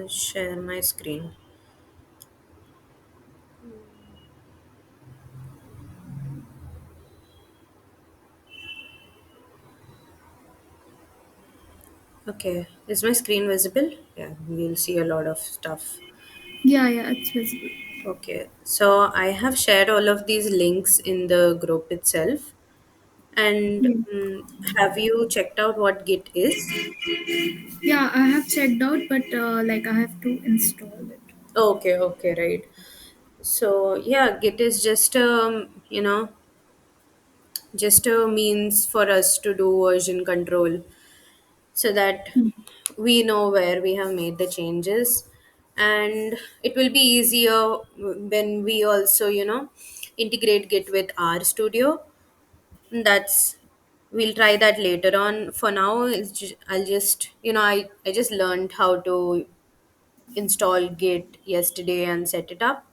Share my screen. Okay, is my screen visible? Yeah, we'll see a lot of stuff. Yeah, yeah, it's visible. Okay, so I have shared all of these links in the group itself. And Yeah. have you checked out what Git is? Yeah, I have checked out, but like I have to install it. Okay, okay, right. So yeah, Git is just just a means for us to do version control so that Mm. we know where we have made the changes, and it will be easier when we also integrate Git with our studio. That's We'll try that later on. For now, I'll just I just learned how to install Git yesterday and set it up.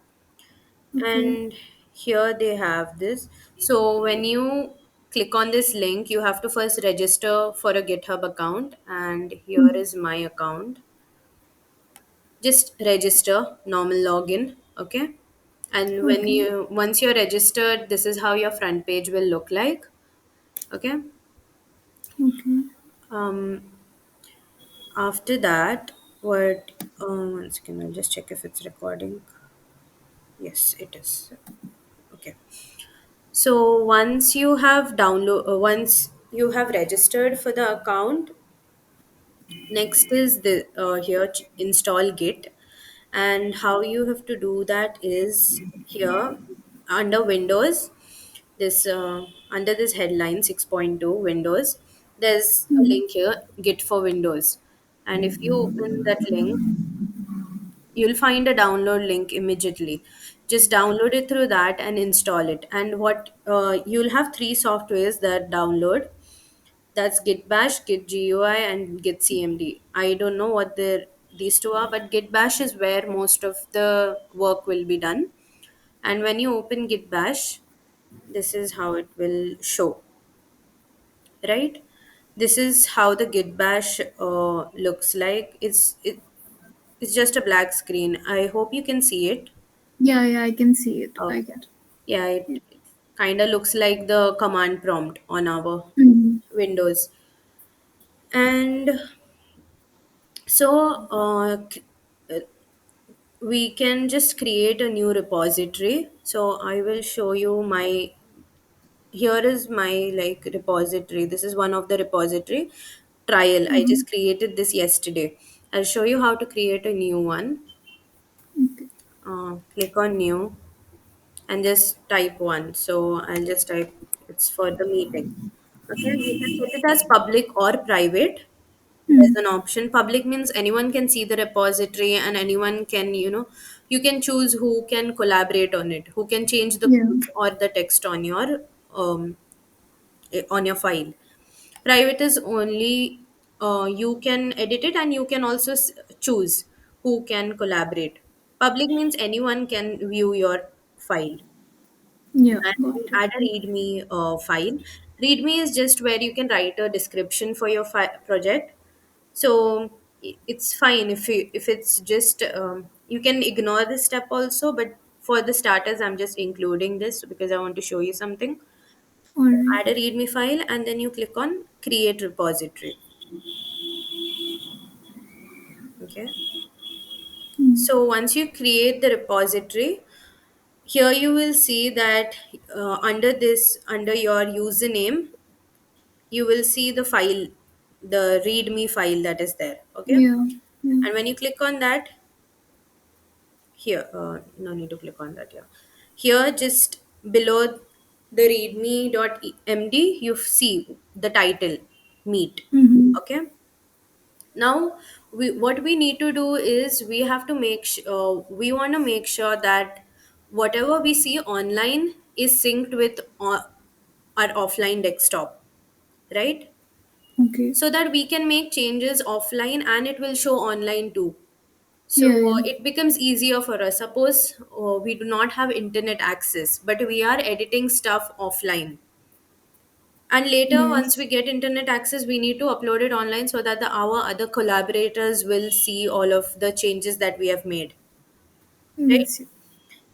Okay. And here they have this. So when you click on this link, you have to first register for a GitHub account, and here Mm. is my account. Just register, normal login, okay? And Okay. once you're registered, this is how your front page will look like, okay? Okay. Um, After that, what? One second, I'll just check if it's recording. Yes, it is. Okay. So once you have registered for the account, next is the here install Git, and how you have to do that is here under Windows. This Under this headline 6.2 Windows, there's a Mm. link here, Git for Windows, and if you open that link, you'll find a download link immediately. Just download it through that and install it. And what you'll have three softwares that download. That's Git Bash, Git GUI, and Git CMD. I don't know what these two are, but Git Bash is where most of the work will be done. And when you open Git Bash, this is how it will show, right? This is how the Git Bash looks like. It's just a black screen. I hope you can see it. Yeah, yeah, I can see it. I Okay. get it. Yeah, Yeah. it kind of looks like the command prompt on our Mm. Windows. And so we can just create a new repository. So I will show you my, here is my like repository. This is one of the repository trial. I Mm. just created this yesterday. I'll show you how to create a new one. Okay. Click on new and just type one. So I'll just type, it's for the meeting. Okay, you can set it as public or private. There's Mm. an option. Public means anyone can see the repository and anyone can, you can choose who can collaborate on it, who can change the Yeah. code or the text um, on your file. Private is only you can edit it and you can also choose who can collaborate. Public means anyone can view your file. Yeah. And Got it. add a README file. README is just where you can write a description for your project. So it's fine if it's just you can ignore this step also, but for the starters, I'm just including this because I want to show you something. All right. Add a README file and then you click on create repository. Okay. Mm. So once you create the repository, here you will see that under your username, you will see the file, the readme file that is there, okay? Yeah. Yeah. And when you click on that, here no need to click on that, yeah, here just below the readme.md you see the title, meet, Mm-hmm. okay? Now what we need to do is we have to we want to make sure that whatever we see online is synced with our offline desktop, right? Okay. So that we can make changes offline and it will show online too. So Yeah. Yeah. it becomes easier for us. Suppose we do not have internet access, but we are editing stuff offline. And later, once Yes. we get internet access, we need to upload it online so that our other collaborators will see all of the changes that we have made, right? Yes.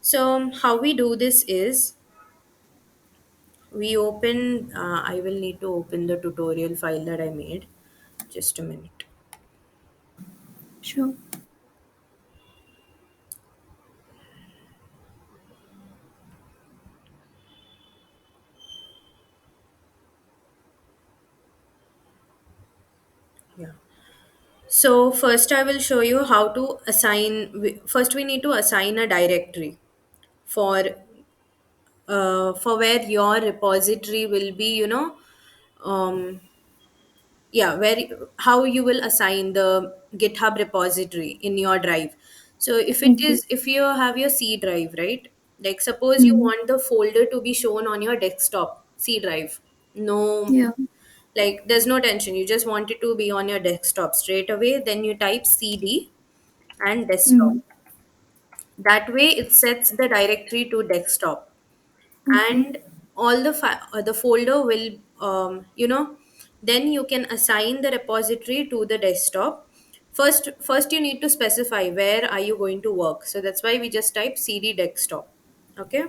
So how we do this is we open, I will need to open the tutorial file that I made. Just a minute. Sure. Yeah. So first I will show you how to assign. First we need to assign a directory for for where your repository will be. Um, yeah, where how you will assign the GitHub repository in your drive. So Okay. if you have your C drive, right? Like suppose you Hmm. want the folder to be shown on your desktop C drive. No, Yeah. like there's no tension. You just want it to be on your desktop straight away. Then you type cd and desktop. Hmm. That way it sets the directory to desktop, Okay. and all the folder will then you can assign the repository to the desktop. First you need to specify where are you going to work, so that's why we just type cd desktop. Okay.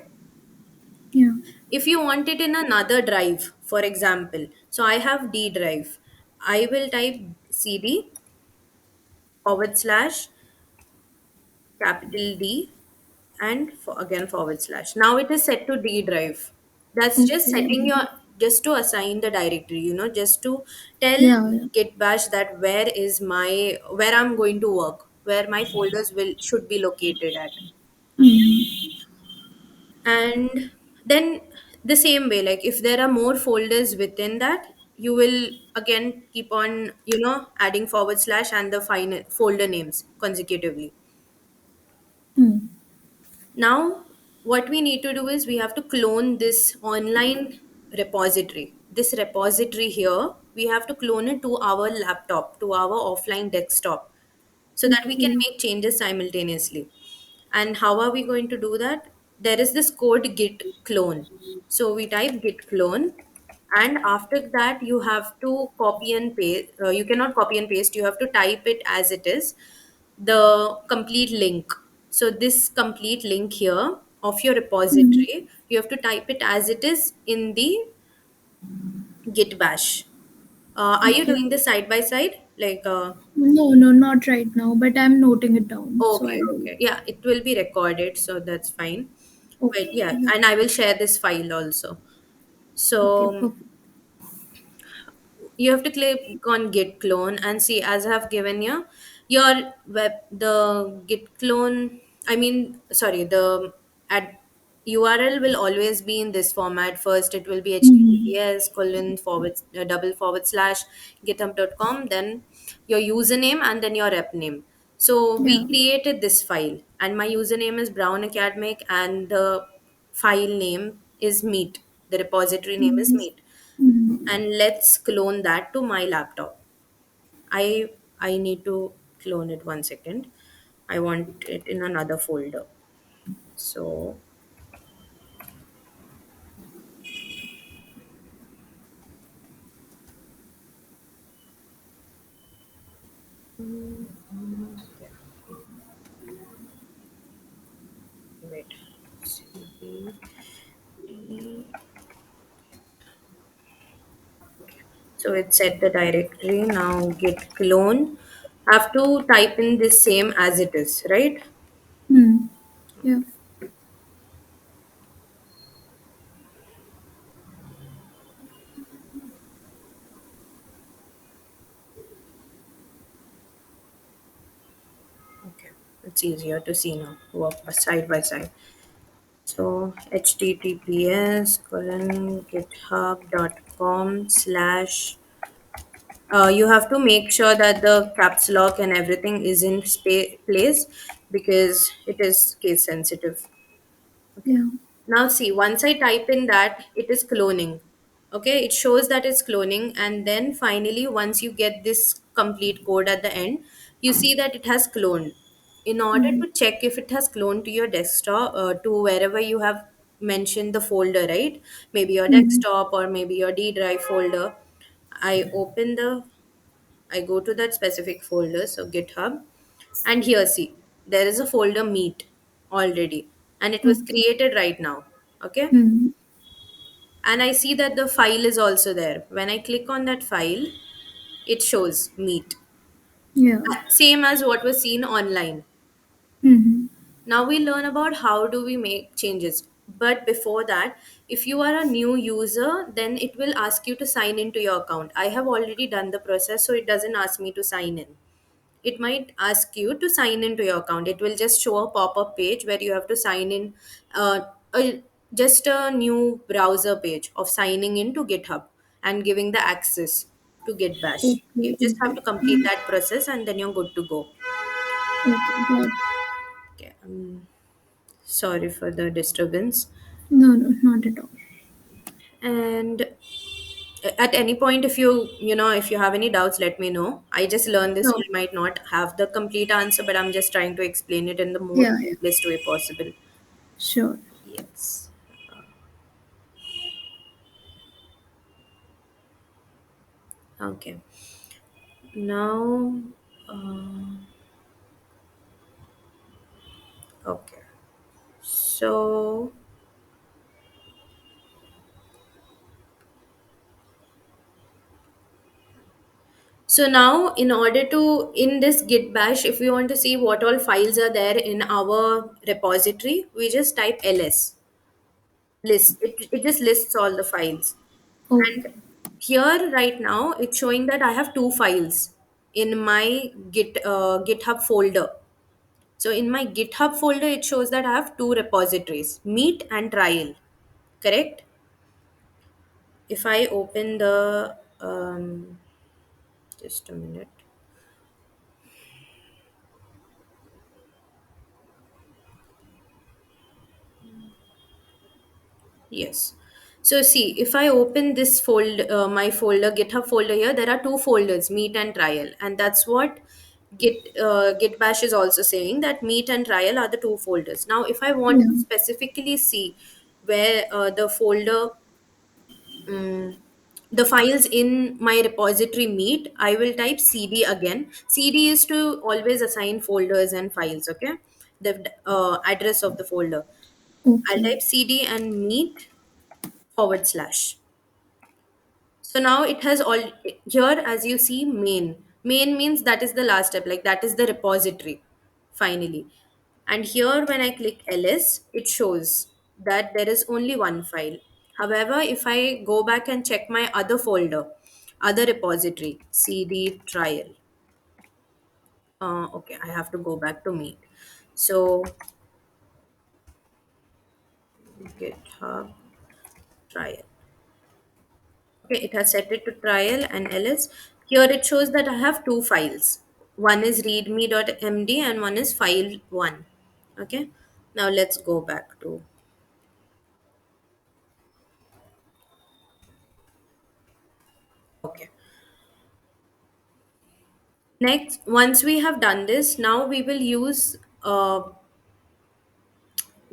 Yeah. If you want it in another drive, for example, so I have D drive, I will type cd forward slash capital D and again forward slash. Now it is set to D drive. That's just Okay. setting your, just to assign the directory, just to tell Yeah. Yeah. Git Bash that where I'm going to work, where my folders will should be located at. Okay. Hmm. And then the same way, like if there are more folders within that, you will again keep on, adding forward slash and the final folder names consecutively. Hmm. Now, what we need to do is we have to clone this online repository. This repository here, we have to clone it to our laptop, to our offline desktop, so that we can Okay. make changes simultaneously. And how are we going to do that? There is this code git clone. So we type git clone, and after that you have to copy and paste. You cannot copy and paste. You have to type it as it is, the complete link. So this complete link here of your Hmm. repository, you have to type it as it is in the git bash. Are you Okay. doing this side by side? No, no, not right now, but I'm noting it down, so Okay, I'll do okay. it. Yeah, it will be recorded, so that's fine. But Okay. yeah, Yeah. and I will share this file also. Okay. So Perfect. you have to click on git clone and see, as I have given you your web, the git clone, I mean, sorry, the at URL will always be in this format. First it will be Hmm. https colon forward double forward slash github.com, then your username and then your rep name. So we Yeah. created this file and my username is brown academic and the file name is meet, the repository name is Hmm. meet. Hmm. And let's clone that to my laptop. I need to clone it, 1 second. I want it in another folder. So wait. CD. So it's set the directory. Now git clone. Have to type in the same as it is, right? Hmm. Yeah. Okay. It's easier to see now. Work side by side. So https colon github.com slash, you have to make sure that the caps lock and everything is in place because it is case sensitive. Okay. Yeah. Now see, once I type in that, it is cloning. Okay, it shows that it's cloning, and then finally, once you get this complete code at the end, you see that it has cloned. In order Hmm. to check if it has cloned to your desktop, to wherever you have mention the folder, right? Maybe your Mm-hmm. desktop or maybe your D drive folder. I open the, I go to that specific folder, so GitHub, and here see, there is a folder Meet already, and it was Okay. created right now. Okay, Mm-hmm. and I see that the file is also there. When I click on that file, it shows Meet, Yeah. same as what was seen online. Mm-hmm. Now we learn about how do we make changes. But before that, if you are a new user, then it will ask you to sign into your account. I have already done the process, so it doesn't ask me to sign in. It might ask you to sign into your account. It will just show a pop-up page where you have to sign in, just a new browser page of signing into GitHub and giving the access to Git Bash. You Okay. just have Okay. to complete that process and then you're good to go. Okay. Got. Okay. Sorry for the disturbance. No, no, not at all. And at any point, if if you have any doubts, let me know. I just learned this, so Sure. I might not have the complete answer, but I'm just trying to explain it in the most Yeah. Yeah. simplest way possible. Sure. Yes. Okay. Now, uh, okay. So now, in order to, in this Git bash, if we want to see what all files are there in our repository, we just type ls list. It just lists all the files. And Okay. here right now, it's showing that I have two files in my GitHub folder. So in my GitHub folder, it shows that I have two repositories, Meet and Trial. Correct? If I open the, just a minute. Yes. So see, if I open this my folder, GitHub folder here, there are two folders, Meet and Trial, and that's what Git Bash is also saying, that Meet and Trial are the two folders. Now, if I want Yeah. to specifically see where the folder, um, the files in my repository Meet, I will type CD again. CD is to always assign folders and files. Okay, the address of the folder. I'll Okay. type CD and Meet forward slash. So now it has all here, as you see, main. Main means that is the last step, like that is the repository finally. And here, when I click ls, it shows that there is only one file. However, if I go back and check my other folder, other repository, cd trial. Okay, I have to go back to Meet. So GitHub trial. Okay, it has set it to trial and ls. Here it shows that I have two files. One is readme.md and one is file one. Okay, now let's go back to. Okay. Next, once we have done this, now we will use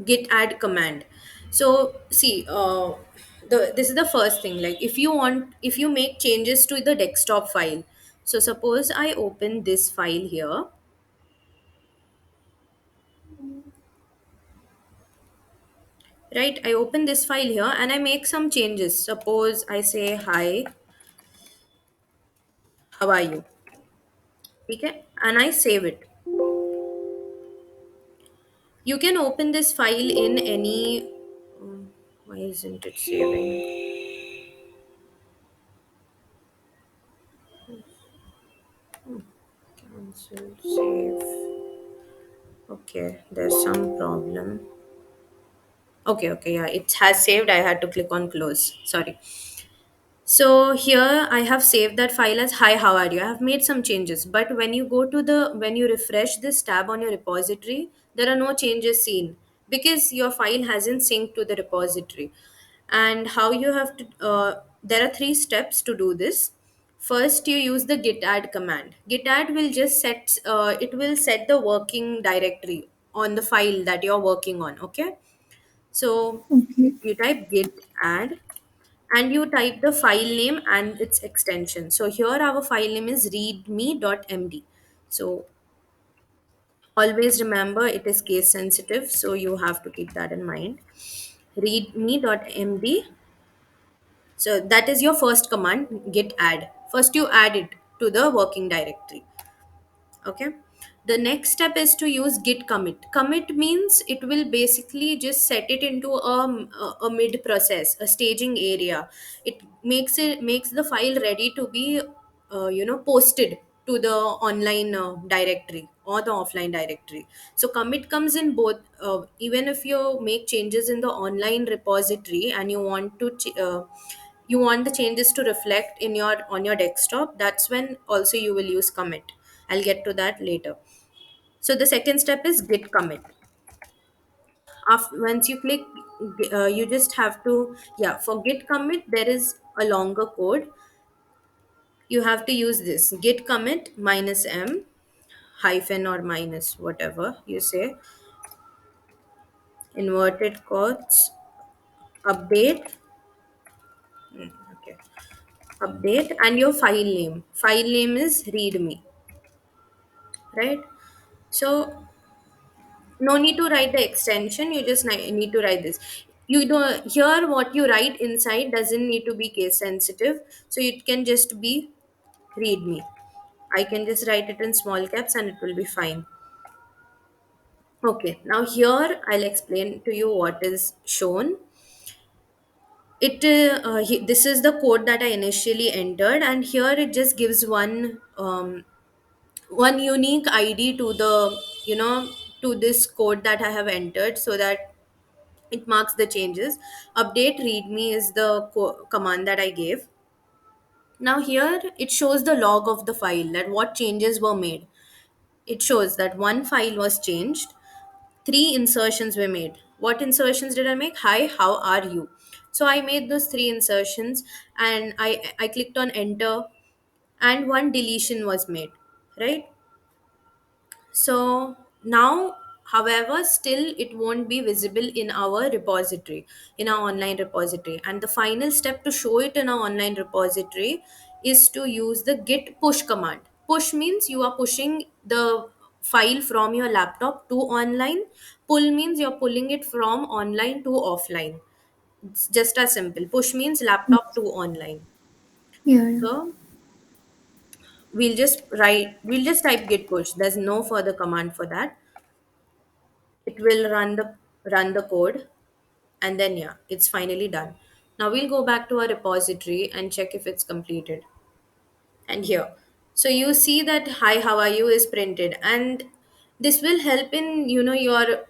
git add command. So see, this is the first thing. Like if you make changes to the desktop file. So suppose I open this file here. Right, I open this file here and I make some changes. Suppose I say hi, how are you? Okay, and I save it. You can open this file in any. Why isn't it saving? Cancel, save. Okay, there's some problem. Okay, yeah, it has saved. I had to click on close. Sorry. So here I have saved that file as hi, how are you? I have made some changes, but when you refresh this tab on your repository, there are no changes seen because your file hasn't synced to the repository. And how you have to, there are three steps to do this. First, you use the git add command. Git add will just it will set the working directory on the file that you're working on. Okay, So Okay. you type git add and you type the file name and its extension. So here our file name is readme.md. So always remember it is case sensitive, so you have to keep that in mind. Readme.md. So that is your first command, git add. First you add it to the working directory. Okay, the next step is to use git commit. Commit means it will basically just set it into a mid process, a staging area. It makes the file ready to be posted to the online directory or the offline directory. So commit comes in both. Even if you make changes in the online repository and you want the changes to reflect in your on your desktop, that's when also you will use commit. I'll get to that later. So the second step is git commit. After, once you click, you just have to, yeah, for git commit there is a longer code. You have to use this git commit minus m hyphen or minus whatever you say, inverted quotes, update. Okay, update and your file name. File name is readme, right? So no need to write the extension, you just need to write this. You don't, here what you write inside doesn't need to be case sensitive, so it can just be readme. I can just write it in small caps and it will be fine. Okay, now here I'll explain to you what is shown. This is the code that I initially entered, and here it just gives one unique id to the, you know to this code that I have entered, so that it marks the changes. Update readme is the command that I gave. Now here it shows the log of the file, that what changes were made. It shows that one file was changed, three insertions were made. What insertions did I make? Hi, how are you? So I made those three insertions, and I clicked on enter, and one deletion was made, right? So now, however, still it won't be visible in our repository, in our online repository. And the final step to show it in our online repository is to use the git push command. Push means you are pushing the file from your laptop to online. Pull means you're pulling it from online to offline. It's just as simple. Push means laptop to online. Yeah, yeah. So we'll just type git push. There's no further command for that. It will run the code, and then yeah, it's finally done. Now we'll go back to our repository and check if it's completed. And here, so you see that hi how are you is printed, and this will help in, your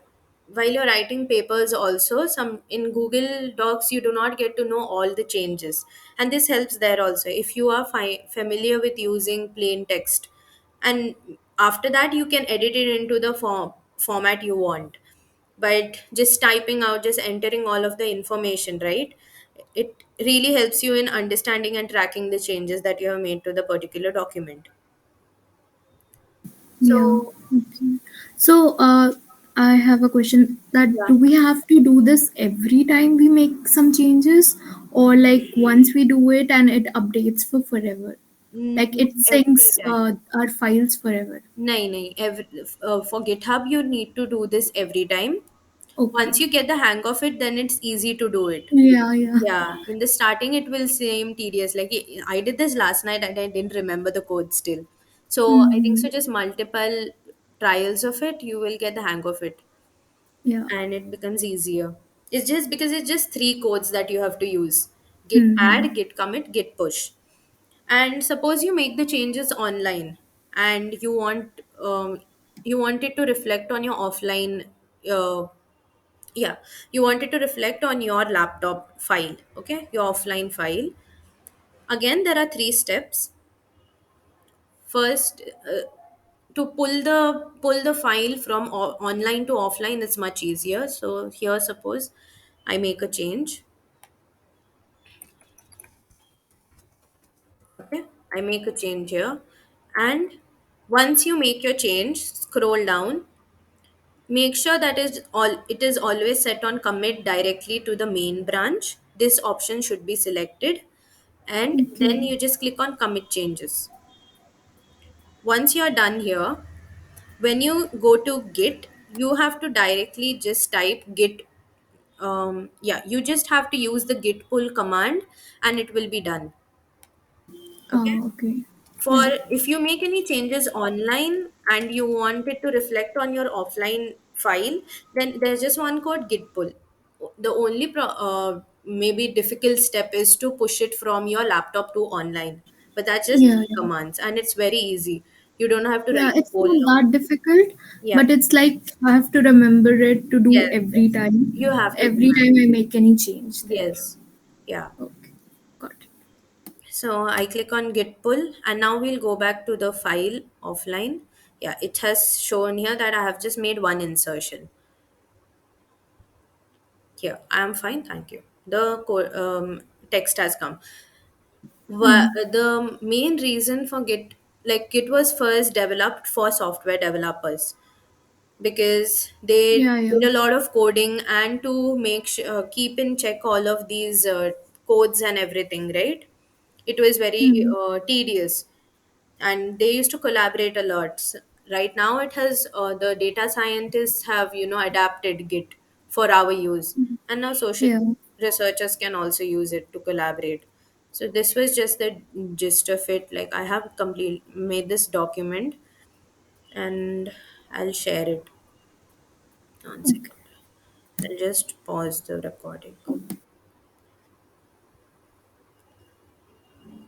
while you're writing papers also. Some in Google Docs you do not get to know all the changes, and this helps there also if you are familiar with using plain text. And after that you can edit it into the format you want, but just typing out, just entering all of the information, right? It really helps you in understanding and tracking the changes that you have made to the particular document. Yeah. So Okay. So, I have a question that yeah. do we have to do this every time we make some changes, or like once we do it and it updates for forever? Like it Every syncs time. our files forever. No. For GitHub, you need to do this every time. Okay. Once you get the hang of it, then it's easy to do it. Yeah, yeah. Yeah, in the starting, it will seem tedious. Like I did this last night and I didn't remember the code still. So I think Mm-hmm. so. Just multiple trials of it, you will get the hang of it, Yeah. and it becomes easier. It's just because it's just three codes that you have to use: git Mm-hmm. add, git commit, git push. And suppose you make the changes online, and you want it to reflect on your offline. Uh, yeah, you want it to reflect on your laptop file. Okay, your offline file. Again, there are three steps. First, to pull the file from online to offline is much easier. So here, suppose I make a change. Okay, I make a change here, and once you make your change, scroll down. Make sure that is all it is always set on commit directly to the main branch. This option should be selected, and then Okay. you just click on commit changes. Once you're done here, when you go to git, you have to directly just type git. Yeah, you just have to use the git pull command and it will be done. Okay. Okay. For Yeah. if you make any changes online and you want it to reflect on your offline file, then there's just one code git pull. The only maybe difficult step is to push it from your laptop to online, but that's just Yeah. Yeah. commands and it's very easy. You don't have to Yeah, write a it's whole not lot. that difficult, Yeah. but it's like I have to remember it to do Yes, every yes, time. you have to Every remind. time I make any change there. Yes. Yeah. Okay, got it. So I click on git pull and now we'll go back to the file offline. Yeah, it has shown here that I have just made one insertion. Here, I am fine, thank you. The text has come. Mm. The main reason for Git, like Git was first developed for software developers because they Yeah, yeah. did a lot of coding and to make keep in check all of these codes and everything, right? It was very Mm. tedious and they used to collaborate a lot. Right now it has the data scientists have adapted git for our use, and now social Yeah. researchers can also use it to collaborate. So this was just the gist of it. Like I have complete made this document and I'll share it. One Okay. second, I'll just pause the recording.